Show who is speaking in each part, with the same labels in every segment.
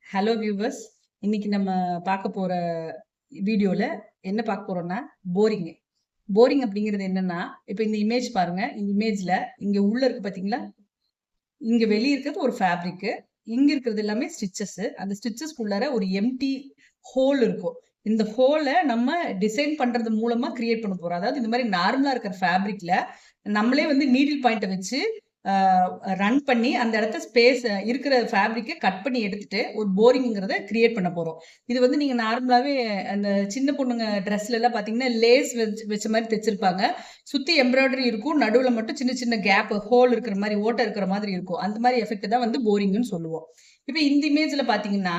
Speaker 1: Hello viewers, இன்னைக்கு நம்ம பார்க்க போற வீடியோல என்ன பார்க்க போறோம்னா போரிங். போரிங் அப்படிங்கிறது என்னன்னா, இப்ப இந்த இமேஜ் பாருங்க. இந்த இமேஜ்ல இங்க உள்ள இருக்கு பாத்தீங்களா? இங்க வெளிய இருக்கிறது ஒரு ஃபேப்ரிக், இங்க இருக்கிறது எல்லாமே ஸ்டிச்சஸ். அந்த ஸ்டிச்சஸ்க்குள்ளார ஒரு எம்டி ஹோல் இருக்கும். இந்த ஹோல நம்ம டிசைன் பண்றது மூலமா கிரியேட் பண்ண போறோம். அதாவது இந்த மாதிரி நார்மலா இருக்கிற ஃபேப்ரிக்ல நம்மளே வந்து நீடில் பாயிண்ட வச்சு ரன் பண்ணி அந்த இடத்த ஸ்பேஸ் இருக்கிற ஃபேப்ரிக்கை கட் பண்ணி எடுத்துட்டு ஒரு போரிங்கிறத கிரியேட் பண்ண போறோம். இது வந்து நீங்க நார்மலாவே அந்த சின்ன பொண்ணுங்க ட்ரெஸ்ல எல்லாம் பாத்தீங்கன்னா லேஸ் வச்ச மாதிரி தைச்சிருப்பாங்க. சுத்தி எம்ப்ராய்டரி இருக்கும், நடுவுல மட்டும் சின்ன சின்ன கேப் ஹோல் இருக்கிற மாதிரி ஓட்டை இருக்கிற மாதிரி இருக்கும். அந்த மாதிரி எஃபெக்ட் தான் வந்து போரிங்னு சொல்லுவோம். இப்ப இந்த இமேஜ்ல பாத்தீங்கன்னா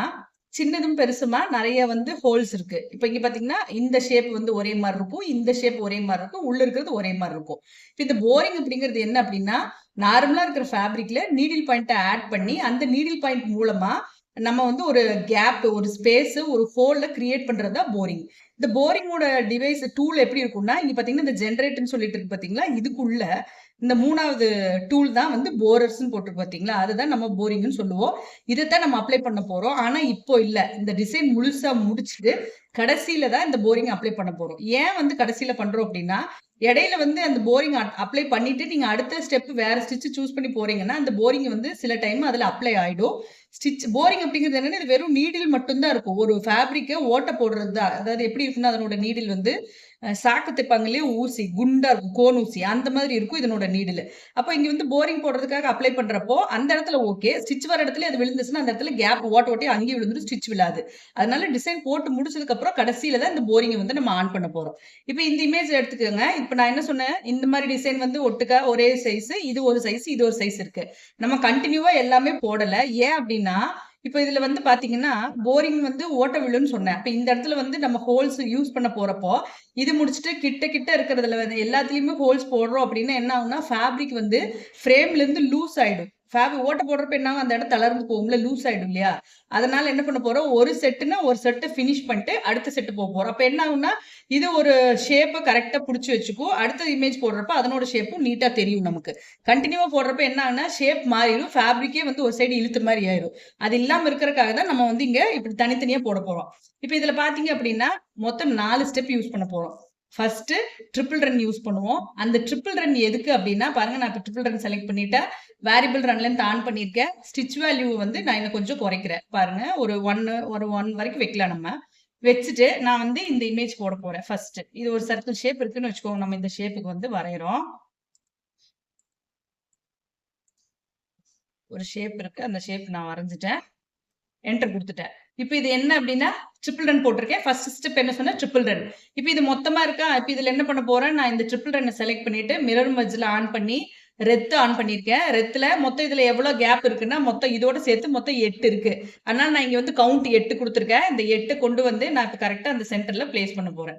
Speaker 1: சின்னதும் பெருசுமா நிறைய வந்து ஹோல்ஸ் இருக்கு. இப்ப இங்க பாத்தீங்கன்னா இந்த ஷேப் வந்து ஒரே மாதிரி இருக்கும், இந்த ஷேப் ஒரே மாதிரி இருக்கும், உள்ள இருக்கிறது ஒரே மாதிரி இருக்கும். இப்ப இந்த போரிங் அப்படிங்கிறது என்ன அப்படின்னா, நார்மலா இருக்கிற ஃபேப்ரிக்ல நீடில் பாயிண்ட் ஆட் பண்ணி அந்த நீடில் பாயிண்ட் மூலமா நம்ம வந்து ஒரு கேப், ஒரு ஸ்பேஸ், ஒரு ஹோல்ல கிரியேட் பண்றது தான் போரிங். இந்த போரிங்கோட டிவைஸ் டூல் எப்படி இருக்கும்னா, இங்க பாத்தீங்கன்னா இந்த ஜெனரேட்னு சொல்லிட்டு இருக்கு பாத்தீங்களா, இதுக்குள்ள இந்த மூணாவது டூல் தான் வந்து போரர்ஸ்ன்னு போட்டிருக்கு பாத்தீங்களா, அதுதான் நம்ம போரிங்னு சொல்லுவோம். இதைத்தான் நம்ம அப்ளை பண்ண போறோம். ஆனா இப்போ இல்ல, இந்த டிசைன் முழுசா முடிச்சுட்டு கடைசியில தான் இந்த போரிங் அப்ளை பண்ண போறோம். ஏன் வந்து கடைசியில பண்றோம் அப்படின்னா, இடையில வந்து அந்த போரிங் அப்ளை பண்ணிட்டு நீங்க அடுத்த ஸ்டெப் வேற ஸ்டிச் சூஸ் பண்ணி போறீங்கன்னா அந்த போரிங் வந்து சில டைம் அதுல அப்ளை ஆயிடும். ஸ்டிச் போரிங் அப்படிங்கிறது என்னன்னா, இது வெறும் நீடில் மட்டும்தான் இருக்கும். ஒரு ஃபேப்ரிக்கை ஓட்ட போடுறது தான். அதாவது எப்படி இருக்குன்னா, அதனோட நீடில் வந்து சாக்கு தைப்பாங்க இல்லையா, ஊசி குண்டா இருக்கும், கோன் ஊசி அந்த மாதிரி இருக்கும் இதனோட நீடில். அப்போ இங்க வந்து போரிங் போடுறதுக்காக அப்ளை பண்றப்போ அந்த இடத்துல ஓகே, ஸ்டிச் வர இடத்துல அது விழுந்துச்சுன்னா அந்த இடத்துல கேப் ஓட்ட ஓட்டி அங்கேயே விழுந்துடும், ஸ்டிச் விழாது. அதனால டிசைன் போட்டு முடிச்சதுக்கு அப்புறம் கடைசியில தான் இந்த போரிங்கை வந்து நம்ம ஆன் பண்ண போறோம். இப்ப இந்த இமேஜ் எடுத்துக்கோங்க. இப்ப நான் என்ன சொன்னேன், இந்த மாதிரி டிசைன் வந்து ஒட்டுக்கா ஒரே சைஸ், இது ஒரு சைஸ், இது ஒரு சைஸ் இருக்கு. நம்ம கண்டினியூவா எல்லாமே போடல. ஏன் அப்படின்னா, இப்ப இதுல வந்து பாத்தீங்கன்னா போரிங் வந்து ஓட்ட விழுன்னு சொன்னேன். அப்ப இந்த இடத்துல வந்து நம்ம ஹோல்ஸ் யூஸ் பண்ண போறப்போ இது முடிச்சுட்டு கிட்ட கிட்ட இருக்கிறதுல வந்து எல்லாத்துலயுமே ஹோல்ஸ் போடுறோம் அப்படின்னா என்ன ஆகும்னா, ஃபேப்ரிக் வந்து ஃப்ரேம்ல இருந்து லூஸ் ஆயிடும். ஓட்ட போடுறப்ப என்ன ஆகும், அந்த இடம் தளர்ந்து போகும்ல, லூஸ் ஆயிடும் இல்லையா? அதனால என்ன பண்ண போறோம், ஒரு செட்டுன்னா ஒரு செட்டை ஃபினிஷ் பண்ணிட்டு அடுத்த செட்டு போறோம். அப்ப என்ன ஆகும்னா, இது ஒரு ஷேப்பை கரெக்டா புடிச்சு வச்சுக்கும். அடுத்த இமேஜ் போடுறப்ப அதனோட ஷேப்பும் நீட்டா தெரியும் நமக்கு. கண்டினியூவா போடுறப்ப என்ன ஆகுனா ஷேப் மாறிடும், ஃபேப்ரிக்கே வந்து ஒரு சைடு இழுத்த மாதிரி ஆயிரும். அது இல்லாம இருக்கிறதுக்காக தான் நம்ம வந்து இங்க இப்படி தனித்தனியா போட போறோம். இப்ப இதுல பாத்தீங்க அப்படின்னா மொத்தம் 4 ஸ்டெப் யூஸ் பண்ண போறோம். ஃபர்ஸ்ட் ட்ரிபிள் ரன் யூஸ் பண்ணுவோம். அந்த ட்ரிபிள் ரன் எதுக்கு அப்படின்னா, பாருங்க நான் இப்ப ட்ரிபிள் ரன் செலக்ட் பண்ணிட்டேன். வேரியபிள் ரன்ல இருந்து ஆன் பண்ணிருக்கேன். ஸ்டிச் வேல்யூ வந்து நான் இன்னும் கொஞ்சம் குறைக்கிறேன். பாருங்க ஒரு 1 வரைக்கும் வைக்கலாம் நம்ம. வச்சுட்டு நான் வந்து இந்த இமேஜ் போட போறேன். ஃபர்ஸ்ட் இது ஒரு சர்க்கிள் ஷேப் இருக்குன்னு வச்சுக்கோங்க. நம்ம இந்த ஷேப்புக்கு வந்து வரையறோம். ஒரு ஷேப் இருக்கு, அந்த ஷேப் நான் வரைஞ்சிட்டேன். என்டர் கொடுத்துட்டேன். இப்ப இது என்ன அப்படின்னா ட்ரிபிள் ரன் போட்டிருக்கேன். ஃபர்ஸ்ட் ஸ்டெப் என்ன சொன்னா ட்ரிபிள் ரன். இப்ப இது மொத்தமா இருக்கா. இப்ப இதுல என்ன பண்ண போறேன், நான் இந்த ட்ரிபிள் ரன் செலக்ட் பண்ணிட்டு மிரர் மெர்ஜ்ல ஆன் பண்ணி ரெத் ஆன் பண்ணிருக்கேன். ரெத்துல மொத்தம் இதுல எவ்வளவு கேப் இருக்குன்னா, மொத்தம் இதோட சேர்த்து மொத்தம் 8 இருக்கு. அதனால நான் இங்க வந்து கவுண்ட் 8 கொடுத்துருக்கேன். இந்த 8 கொண்டு வந்து நான் இப்ப கரெக்டா அந்த சென்டர்ல பிளேஸ் பண்ண போறேன்.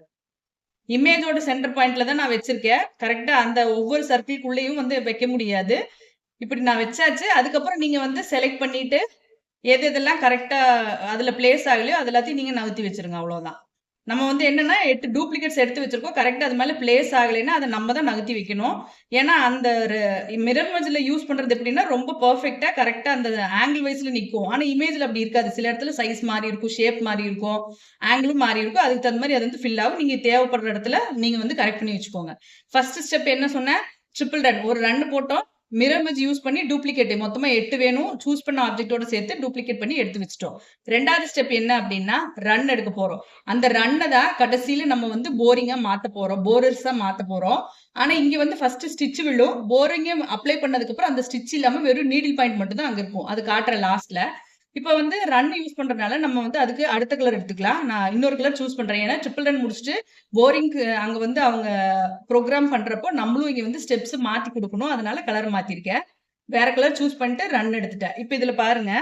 Speaker 1: இமேஜோட சென்டர் பாயிண்ட்ல தான் நான் வச்சிருக்கேன். கரெக்டா அந்த ஒவ்வொரு சர்க்கிள்குள்ளேயும் வந்து வைக்க முடியாது. இப்படி நான் வச்சாச்சு. அதுக்கப்புறம் நீங்க வந்து செலக்ட் பண்ணிட்டு எது எதெல்லாம் கரெக்டா அதுல பிளேஸ் ஆகலையோ அது எல்லாத்தையும் நீங்க நகர்த்தி வச்சிருங்க. அவ்வளவுதான். நம்ம வந்து என்னன்னா 8 டூப்ளிகேட்ஸ் எடுத்து வச்சிருக்கோம். கரெக்டா அது மேல பிளேஸ் ஆகலைன்னா அதை நம்ம தான் நகர்த்தி வைக்கணும். ஏன்னா அந்த மிரர் இமேஜ்ல யூஸ் பண்றது எப்படின்னா ரொம்ப பெர்ஃபெக்ட்டா கரெக்டா அந்த ஆங்கிள் வைஸ்ல நிக்கும். ஆனா இமேஜ்ல அப்படி இருக்காது. சில இடத்துல சைஸ் மாறி இருக்கும், ஷேப் மாறி இருக்கும், ஆங்கிளும் மாறி இருக்கும். அதுக்கு தகுந்த மாதிரி அது வந்து ஃபில் ஆகும். நீங்க தேவைப்படுற இடத்துல நீங்க வந்து கரெக்ட் பண்ணி வச்சுக்கோங்க. ஃபர்ஸ்ட் ஸ்டெப் என்ன சொன்னேன், ட்ரிபிள் ரன். ஒரு ரன் போட்டோம். மிரர் இமேஜ் யூஸ் பண்ணி டூப்ளிகேட் மொத்தமா 8 வேணும். சூஸ் பண்ண ஆப்ஜெக்ட்டோட சேர்த்து டூப்ளிகேட் பண்ணி எடுத்து வச்சுட்டோம். 2வது ஸ்டெப் என்ன அப்படின்னா ரன் எடுக்க போறோம். அந்த ரன்னை தான் கடைசியில நம்ம வந்து போரிங்கா மாத்த போறோம், போரர்ஸா மாத்த போறோம். ஆனா இங்க வந்து ஃபர்ஸ்ட் ஸ்டிச் விழும். போரிங்க அப்ளை பண்ணதுக்கு அப்புறம் அந்த ஸ்டிச் இல்லாம வெறும் நீடில் பாயிண்ட் மட்டும் தான் அங்க இருக்கும். அது காட்டுற லாஸ்ட்ல. இப்ப வந்து ரன் யூஸ் பண்றதுனால நம்ம வந்து அதுக்கு அடுத்த கலர் எடுத்துக்கலாம். நான் இன்னொரு கலர் சூஸ் பண்றேன். ஏன்னா ட்ரிபிள் ரன் முடிச்சுட்டு போரிங்க்கு அங்க வந்து அவங்க ப்ரோக்ராம் பண்றப்போ நம்மளும் இங்க வந்து ஸ்டெப்ஸ் மாத்தி கொடுக்கணும். அதனால கலர் மாத்திருக்கேன். வேற கலர் சூஸ் பண்ணிட்டு ரன் எடுத்துட்டேன். இப்ப இதுல பாருங்க,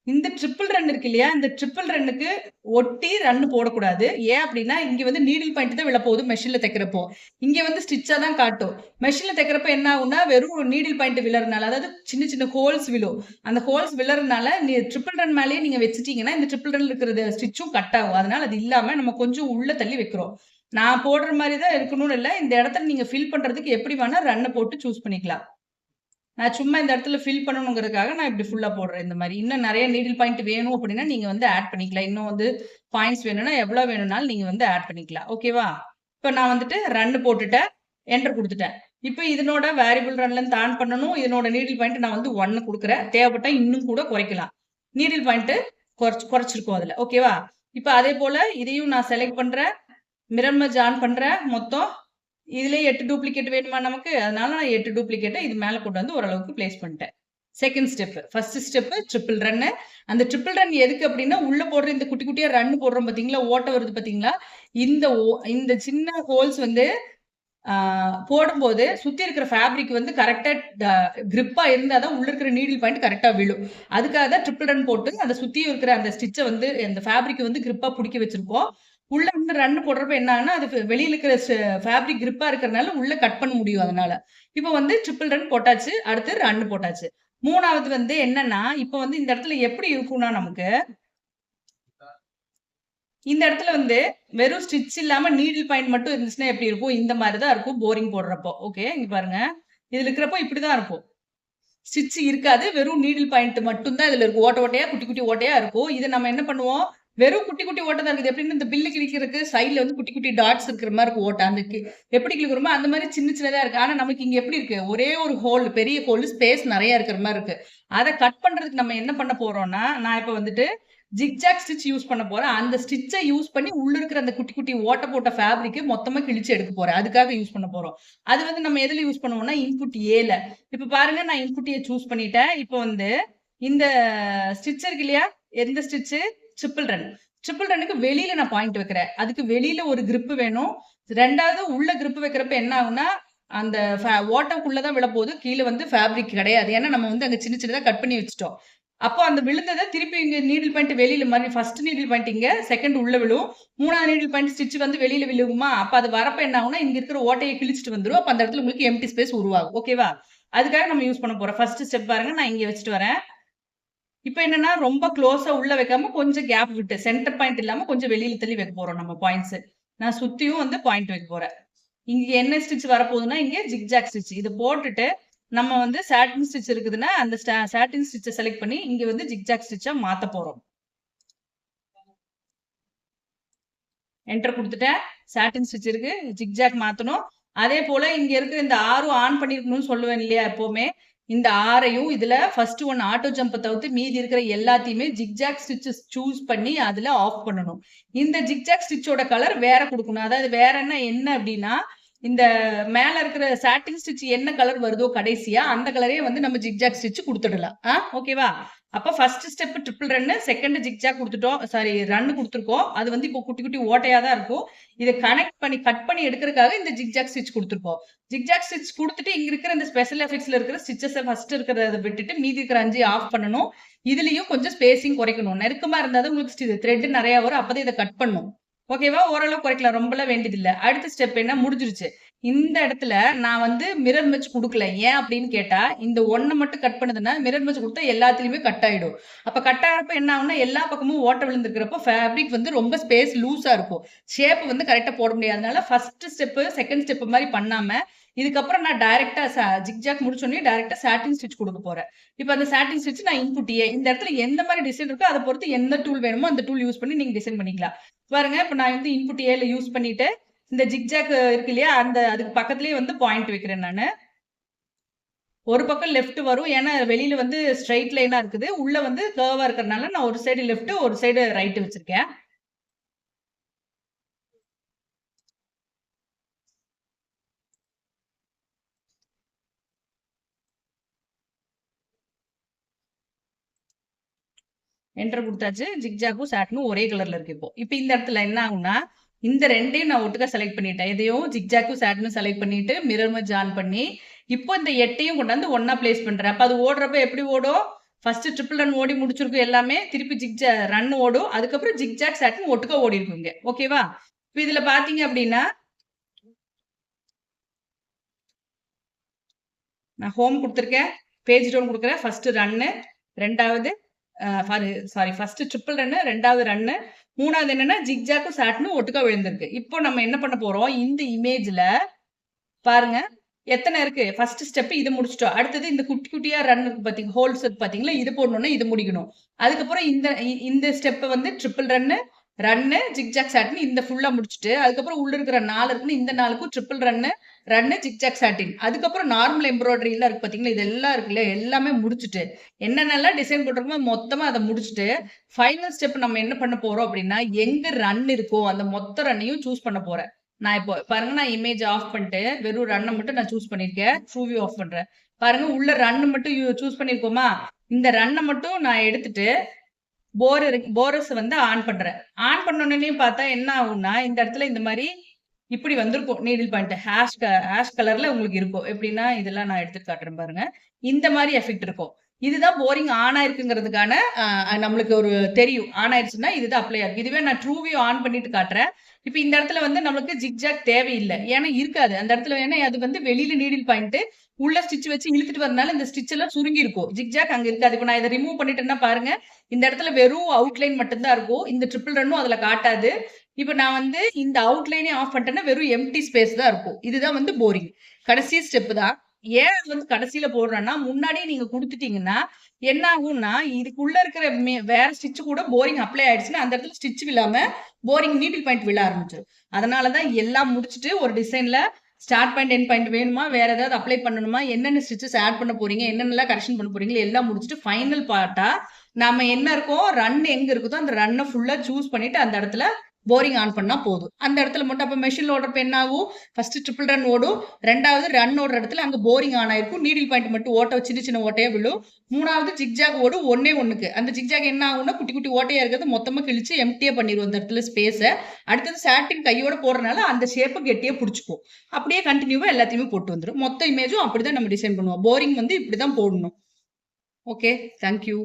Speaker 1: இந்த ட்ரிபிள் ரன் இருக்கு இல்லையா, இந்த ட்ரிபிள் ரன்னுக்கு ஒட்டி ரன் போடக்கூடாது. ஏன் அப்படின்னா இங்க வந்து நீடில் பாயிண்ட் தான் விழப்போகுது மெஷின்ல தைக்கிறப்போ. இங்க வந்து ஸ்டிச்சா தான் காட்டும். மெஷின்ல தைக்கிறப்ப என்ன ஆகும்னா வெறும் நீடில் பாயிண்ட் விழறதுனால, அதாவது சின்ன சின்ன ஹோல்ஸ் விழும். அந்த ஹோல்ஸ் விழறதுனால நீ ட்ரிபிள் ரன் மேலேயே நீங்க வச்சுட்டீங்கன்னா இந்த ட்ரிபிள் ரன்ல இருக்கிற ஸ்டிச்சும் கட் ஆகும். அதனால அது இல்லாம நம்ம கொஞ்சம் உள்ள தள்ளி வைக்கிறோம். நான் போடுற மாதிரி தான் இருக்கணும்னு இல்ல. இந்த இடத்துல நீங்க ஃபில் பண்றதுக்கு எப்படி வேணா ரன்னை போட்டு சூஸ் பண்ணிக்கலாம். நான் சும்மா இந்த இடத்துல ஃபில் பண்ணணுங்கிறதுக்காக நான் இப்படி ஃபுல்லா போடுறேன் இந்த மாதிரி. இன்னும் நிறைய நீடில் பாயிண்ட் வேணும் அப்படின்னா நீங்க வந்து ஆட் பண்ணிக்கலாம். இன்னும் வந்து பாயிண்ட்ஸ் வேணும்னா எவ்வளவு வேணும்னாலும் நீங்க வந்து ஆட் பண்ணிக்கலாம். ஓகேவா? இப்ப நான் வந்துட்டு ரன் போட்டுட்டேன், என்டர் கொடுத்துட்டேன். இப்ப இதனோட வேரியபிள் ரன்ல இருந்து ஆன் பண்ணணும். இதனோட நீடில் பாயிண்ட் நான் வந்து 1 கொடுக்குறேன். தேவைப்பட்டா இன்னும் கூட குறைக்கலாம். நீடில் பாயிண்ட் குறைச்சிருக்கோம் அதுல. ஓகேவா? இப்ப அதே போல இதையும் நான் செலக்ட் பண்றேன், மிரர் மெர்ஜ் ஆன் பண்றேன். மொத்தம் இதுலயே 8 டூப்ளிகேட் வேணுமா நமக்கு? அதனால நான் 8 டூப்ளிகேட்ட இது மேல கொண்டு வந்து ஓரளவுக்கு பிளேஸ் பண்ணிட்டேன். Second step. First step triple run. அந்த ட்ரிபிள் ரன் எதுக்கு அப்படின்னா, உள்ள போடுற இந்த குட்டி குட்டியா ரன் போடுறோம் பாத்தீங்களா? ஓட்ட வருது பாத்தீங்களா? இந்த இந்த சின்ன ஹோல்ஸ் வந்து போடும்போது சுத்தி இருக்கிற ஃபேப்ரிக் வந்து கரெக்டா கிரிப்பா இருந்தாதான் உள்ள இருக்கிற நீடில் பாயிண்ட் கரெக்டா விழும். அதுக்காக தான் ட்ரிபிள் ரன் போட்டு அந்த சுத்தி இருக்கிற அந்த ஸ்டிச்சை வந்து அந்த ஃபேப்ரிக் வந்து கிரிப்பா பிடிக்க வச்சிருக்கோம். உள்ள வந்து ரன் போடுறப்ப என்ன ஆகுனா அது வெளியில இருக்கிற ஃபேப்ரிக் கிரிப்பா இருக்கிறனால உள்ள கட் பண்ண முடியும் அதனால. இப்ப வந்து ட்ரிபிள் ரன் போட்டாச்சு. அடுத்து ரன் போட்டாச்சு. மூணாவது வந்து என்னன்னா, இப்ப வந்து இந்த இடத்துல எப்படி இருக்கும்னா நமக்கு இந்த இடத்துல வந்து வெறும் ஸ்டிச் இல்லாம நீடில் பாயிண்ட் மட்டும் இருந்துச்சுன்னா எப்படி இருக்கும்? இந்த மாதிரி தான் இருக்கும் போரிங் போடுறப்போ. ஓகே, இங்க பாருங்க. இதுல இருக்கிறப்போ இப்படிதான் இருக்கும். ஸ்டிச் இருக்காது. வெறும் நீடில் பாயிண்ட் மட்டும் தான் இதுல இருக்கும். ஓட்ட ஓட்டையா குட்டி குட்டி ஓட்டையா இருக்கும். இதை நம்ம என்ன பண்ணுவோம்? வெறும் குட்டி குட்டி ஓட்டை தான் இருக்குது. எப்படின்னு இந்த பில்லு கிழிக்கிறதுக்கு சைட்ல வந்து குட்டி குட்டி டாட்ஸ் இருக்கிற மாதிரி இருக்கும் ஓட்டை. அந்த எப்படி கிழிக்கிறோமோ அந்த மாதிரி சின்ன சின்னதா இருக்கு. ஆனா நமக்கு இங்க எப்படி இருக்கு? ஒரே ஒரு ஹோல், பெரிய ஹோல், ஸ்பேஸ் நிறைய இருக்கிற மாதிரி இருக்கு. அதை கட் பண்றதுக்கு நம்ம என்ன பண்ண போறோம்னா, நான் இப்ப வந்துட்டு ஜிக்ஜாக் ஸ்டிச் யூஸ் பண்ண போறேன். அந்த ஸ்டிச்சை யூஸ் பண்ணி உள்ள இருக்கிற அந்த குட்டி குட்டி ஓட்ட போட்ட ஃபேப்ரிக் மொத்தமா கிழிச்சு எடுக்க போறேன். அதுக்காக யூஸ் பண்ண போறோம். அது வந்து நம்ம எதுல யூஸ் பண்ணுவோம்னா இன்புட் ஏல. இப்ப பாருங்க, நான் இன்புட் ஏ சூஸ் பண்ணிட்டேன். இப்போ வந்து இந்த ஸ்டிச் இருக்கு இல்லையா? எந்த ஸ்டிச்? Triple run. ட்ரிபிள் ரன்னுக்கு வெளியில நான் பாயிண்ட் வைக்கிறேன். அதுக்கு வெளியில ஒரு கிரிப் வேணும். ரெண்டாவது உள்ள கிரிப் வைக்கிறப்ப என்ன ஆகும்னா அந்த ஓட்டக்குள்ளதான் விழப்போகுது. கீழே வந்து ஃபேப்ரிக் கிடையாது. ஏன்னா நம்ம வந்து அங்க சின்ன சின்னதா கட் பண்ணி வச்சுட்டோம். அப்போ அந்த விழுந்ததை திருப்பி இங்க நீடில் பாயிண்ட் வெளியில மாதிரி ஃபர்ஸ்ட் நீடில் பாயிண்ட் இங்க, செகண்ட் உள்ள விழும். மூணாவது நீடில் பாயிண்ட் ஸ்டிச் வந்து வெளியில விழுகுமா? அப்ப அது வரப்ப என்ன ஆகும்னா இங்க இருக்கிற ஓட்டையை கிழிச்சிட்டு வந்துரும். அப்ப அந்த இடத்துல உங்களுக்கு எம்டி ஸ்பேஸ் உருவாகும். ஓகேவா? அதுக்காக நம்ம யூஸ் பண்ண போறோம். ஃபர்ஸ்ட் ஸ்டெப் பாருங்க, நான் இங்க வச்சுட்டு வரேன். இப்ப என்னன்னா ரொம்ப க்ளோஸா உள்ள வைக்காம கொஞ்சம் கேப் விட்டு சென்டர் பாயிண்ட் இல்லாம கொஞ்சம் வெளியில தள்ளி வைக்க போறோம் நம்ம பாயிண்ட்ஸ். நான் சுத்தியும் வந்து பாயிண்ட் வைக்க போறேன். இங்க என்ன ஸ்டிச் வரப்போகுதுன்னா இங்க ஜிக்ஜாக் ஸ்டிச். இது போட்டுட்டு நம்ம வந்து சாட்டின் ஸ்டிச் இருக்குதுன்னா அந்த சாட்டின் ஸ்டிச்சை செலக்ட் பண்ணி இங்க வந்து ஜிக்ஜாக் ஸ்டிச்சா மாத்த போறோம். என்டர் கொடுத்துட்டேன். சாட்டின் ஸ்டிச் இருக்கு, ஜிக்ஜாக் மாத்தணும். அதே போல இங்க இருக்கிற இந்த ஆரும் ஆன் பண்ணிருக்கணும்னு சொல்லுவேன் இல்லையா எப்பவுமே? இந்த ஆரையும் இதுல ஃபர்ஸ்ட் ஒன் ஆட்டோ ஜம்ப் தவிர்த்து மீதி இருக்கிற எல்லாத்தையுமே ஜிக்ஜாக் ஸ்டிச்சஸ் சூஸ் பண்ணி அதுல ஆஃப் பண்ணணும். இந்த ஜிக்ஜாக் ஸ்டிச்சோட கலர் வேற கொடுக்கணும். அதாவது வேற என்ன அப்படின்னா இந்த மேல இருக்கிற சாட்டின் ஸ்டிச் என்ன கலர் வருதோ கடைசியா அந்த கலரே வந்து நம்ம ஜிக்ஜாக் ஸ்டிச் கொடுத்துடலாம். ஓகேவா? அப்ப first step triple run, second zigzag கொடுத்துட்டோம். சாரி, ரன் கொடுத்துருக்கோம். அது வந்து இப்போ குட்டி குட்டி ஓட்டையா தான் இருக்கும். இதை கனெக்ட் பண்ணி கட் பண்ணி எடுக்கிறதுக்காக இந்த ஜிக்ஜாக் ஸ்டிச் கொடுத்துருக்கோம். ஜிக்ஜாக் ஸ்டிச் கொடுத்துட்டு இங்க இருக்கிற இந்த ஸ்பெஷல் எஃபெக்ட்ஸ்ல இருக்கிற ஸ்டிச்சஸ் ஃபர்ஸ்ட் இருக்கிறத விட்டுட்டு மீதி இருக்கிற 5 ஆஃப் பண்ணணும். இதுலயும் கொஞ்சம் ஸ்பேசிங் குறைக்கணும். நெருக்கமா இருந்தாதான் உங்களுக்கு த்ரெட் நிறைய வரும். அப்பதான் இதை கட் பண்ணும். ஓகேவா? ஓரளவு குறைக்கலாம். ரொம்பலாம் வேண்டியது இல்ல. அடுத்த ஸ்டெப் என்ன? முடிஞ்சிருச்சு. இந்த இடத்துல நான் வந்து மிரர் மெர்ஜ் கொடுக்கல. ஏன் அப்படின்னு கேட்டா, இந்த ஒன்ன மட்டும் கட் பண்ணுதுன்னா மிரர் மெர்ஜ் கொடுத்தா எல்லாத்துலயுமே கட் ஆயிடும். அப்ப கட் ஆகிறப்ப என்ன ஆகும்னா எல்லா பக்கமும் ஓட்ட விழுந்துருக்கிறப்ப ஃபேப்ரிக் வந்து ரொம்ப ஸ்பேஸ் லூஸா இருக்கும். ஷேப் வந்து கரெக்டா போட முடியாதனால ஃபர்ஸ்ட் ஸ்டெப் செகண்ட் ஸ்டெப் மாதிரி பண்ணாம இதுக்கப்புறம் நான் டைரக்டா ஜிக்ஜாக் முடிச்சோடனே டைரக்டா சாட்டின் ஸ்டிச் கொடுக்க போறேன். இப்ப அந்த சாட்டின் ஸ்டிச் நான் இன்புட் ஏ. இந்த இடத்துல எந்த மாதிரி டிசைன் இருக்கோ அதை பொறுத்து எந்த டூல் வேணுமோ அந்த டூல் யூஸ் பண்ணி நீங்க டிசைன் பண்ணிக்கலாம். பாருங்க, இப்ப நான் வந்து இன்புட் ஏல யூஸ் பண்ணிட்டு இந்த ஜிக்ஜாக் இருக்கு இல்லையா? அதுக்கு பக்கத்துலயே வந்து பாயிண்ட் வைக்கிறேன் நானு. ஒரு பக்கம் லெஃப்ட் வரும். ஏன்னா வெளியில வந்து ஸ்ட்ரைட் லைனா இருக்குது. உள்ள வந்து கர்வா இருக்கிறதுனால நான் ஒரு சைடு லெஃப்ட் ஒரு சைடு ரைட் வச்சிருக்கேன். என்டர் கொடுத்தாச்சு. ஜிக்ஜாக்கும் சாட்டினும் ஒரே கலர்ல இருக்கு. இப்போ இந்த இடத்துல என்ன ஆகும்னா இந்த ரெண்டையும் நான் ஒட்டுக்கா செலக்ட் பண்ணிட்டேன். இதையும் ஜிக்ஜாக்கும் சாட்டினும் செலக்ட் பண்ணிட்டு மிரர் மெர்ஜ் ஆன் பண்ணி இப்போ இந்த 8ஐயும் கொண்டாந்து ஒன்னா பிளேஸ் பண்றேன். அப்ப அது ஓடுறப்ப எப்படி ஓடும்? ஃபர்ஸ்ட் ட்ரிபிள் ரன் ஓடி முடிச்சிருக்கும் எல்லாமே. திருப்பி ரன் ஓடும். அதுக்கப்புறம் ஜிக்ஜாக் சாட்டின் ஒட்டுக்கா ஓடி இருக்குங்க. ஓகேவா? இப்ப இதுல பாத்தீங்க அப்படின்னா நான் ஹோம் கொடுத்துருக்கேன், பேஜ் டவுன் கொடுக்குறேன். ஃபர்ஸ்ட் ரன்னு, ரெண்டாவது சாரி ஃபர்ஸ்ட் ட்ரிபிள் ரன்னு, ரெண்டாவது ரன்னு, மூணாவது என்னன்னா ஜிக்ஜாக்கும் சாட்டினும் ஒட்டுக்கா விழுந்திருக்கு. இப்போ நம்ம என்ன பண்ண போறோம்? இந்த இமேஜ்ல பாருங்க, எத்தனை இருக்கு? ஃபர்ஸ்ட் ஸ்டெப் இது முடிச்சுட்டோம். அடுத்தது இந்த குட்டி குட்டியா ரன் இருக்கு பாத்தீங்க, ஹோல்ஸ் இருக்கு பாத்தீங்களா? இது போடணும்னா இது முடிக்கணும். அதுக்கப்புறம் இந்த ஸ்டெப் வந்து ட்ரிபிள் ரன்னு, ஜிக்ஜாக் சாட்டின் இந்த ஃபுல்லா முடிச்சுட்டு, அதுக்கப்புறம் உள்ள இருக்கிற 4 இருக்குன்னு இந்த 4க்கும் ட்ரிபிள் ரன்னு, ஜிக்ஜாக் சாட்டின். அதுக்கப்புறம் நார்மல் எம்ப்ராய்டரி எல்லாம் இருக்கு பாத்தீங்களா? இதெல்லாம் இருக்குல்ல, எல்லாமே முடிச்சுட்டு, என்னென்னலாம் டிசைன் போட்டிருக்கோமோ மொத்தமா அத முடிச்சுட்டு, ஃபைனல் ஸ்டெப் நம்ம என்ன பண்ண போறோம் அப்படின்னா, எங்க ரன் இருக்கோ அந்த மொத்த ரன்னையும் சூஸ் பண்ண போறேன். நான் இப்போ பாருங்க நான் இமேஜ் ஆஃப் பண்ணிட்டு வெறும் ரன்னை மட்டும் நான் சூஸ் பண்ணிருக்கேன். ட்ரூ வியூ ஆஃப் பண்றேன். பாருங்க உள்ள ரன் மட்டும் சூஸ் பண்ணிருக்கோமா? இந்த ரன்னை மட்டும் நான் எடுத்துட்டு போரஸ் வந்து ஆன் பண்றேன். ஆன் பண்ண பார்த்தா என்ன ஆகும்னா, இந்த இடத்துல இந்த மாதிரி இப்படி வந்திருக்கும் நீடில் பாயிண்ட் ஹேஷ் கலர்ல உங்களுக்கு இருக்கும். எப்படின்னா இதெல்லாம் நான் எடுத்து காட்டுறேன் பாருங்க. இந்த மாதிரி எஃபெக்ட் இருக்கும். இதுதான் போரிங் ஆன் ஆயிருக்குங்கிறதுக்கான நம்மளுக்கு ஒரு தெரியும். ஆன் ஆயிடுச்சுன்னா இதுதான் அப்ளை ஆகும். இதுவே நான் ட்ரூ வியூ ஆன் பண்ணிட்டு காட்டுறேன். இப்ப இந்த இடத்துல வந்து நம்மளுக்கு ஜிக்ஜாக் தேவையில்லை. ஏன்னா இருக்காது. அந்த இடத்துல ஏன்னா அது வந்து வெளியில நீடில் பாயிண்ட் உள்ள ஸ்டிச் வச்சு இழுத்துட்டு வரனால இந்த ஸ்டிச் எல்லாம் சுருங்கி இருக்கும். ஜிக்ஜாக் அங்க இருக்காது. இப்ப நான் இதை ரிமூவ் பண்ணிட்டேன்னா பாருங்க, இந்த இடத்துல வெறும் அவுட்லைன் மட்டும்தான் இருக்கும். இந்த ட்ரிபிள் ரன்னும் அதுல காட்டாது. இப்ப நான் வந்து இந்த அவுட்லைனே ஆஃப் பண்ணிட்டேன்னா வெறும் எம்டி ஸ்பேஸ் தான் இருக்கும். இதுதான் வந்து போரிங். கடைசி ஸ்டெப் தான். ஏன் அது வந்து கடைசியில போடுறேன்னா, முன்னாடியே நீங்க குடுத்துட்டீங்கன்னா, என்ன ஆகும்னா, இதுக்குள்ள இருக்கிற வேற ஸ்டிச் கூட போரிங் அப்ளை ஆயிடுச்சுன்னா, அந்த இடத்துல ஸ்டிச் விழாம போரிங் நீடில் பாயிண்ட் விழ ஆரம்பிச்சிடும். அதனால தான் எல்லாம் முடிச்சுட்டு ஒரு டிசைன்ல ஸ்டார்ட் பாயிண்ட், எண்ட் பாயிண்ட் வேணுமா? வேற ஏதாவது அப்ளை பண்ணணுமா? என்னென்ன ஸ்டிச்சஸ் ஆட் பண்ண போறீங்க? என்னென்னலாம் கரெக்ஷன் பண்ண போறீங்களோ எல்லாம் முடிச்சுட்டு ஃபைனல் பார்ட்டா நாம என்ன இருக்கோம், ரன் எங்க இருக்குதோ அந்த ரன்னை ஃபுல்லா சூஸ் பண்ணிட்டு அந்த இடத்துல போரிங் ஆன் பண்ணா போதும். அந்த இடத்துல மட்டும் அப்ப மெஷின்ல ஓடுறப்ப என்ன ஆகும்? ஃபர்ஸ்ட் ட்ரிபிள் ரன் ஓடும். 2வது ரன் ஓடுற இடத்துல அங்க போரிங் ஆன் ஆயிருக்கும். நீடில் பாயிண்ட் மட்டும் சின்ன சின்ன ஓட்டையா விழும். 3வது ஜிக்ஜாக் ஓடும் ஒன்னே ஒண்ணுக்கு. அந்த ஜிக்ஜாக் என்ன ஆகும்னா குட்டி குட்டி ஓட்டையா இருக்கிறது மொத்தமா கிழிச்சு எம்டியா பண்ணிரும் அந்த இடத்துல ஸ்பேஸ. அடுத்தது சாட்டின் கையோட போடுறனால அந்த ஷேப்பை கெட்டியா புடிச்சுக்கும். அப்படியே கண்டினியூவா எல்லாத்தையுமே போட்டு வந்துரும். மொத்த இமேஜும் அப்படிதான் நம்ம டிசைன் பண்ணுவோம். போரிங் வந்து இப்படிதான் போடணும். Okay, thank you.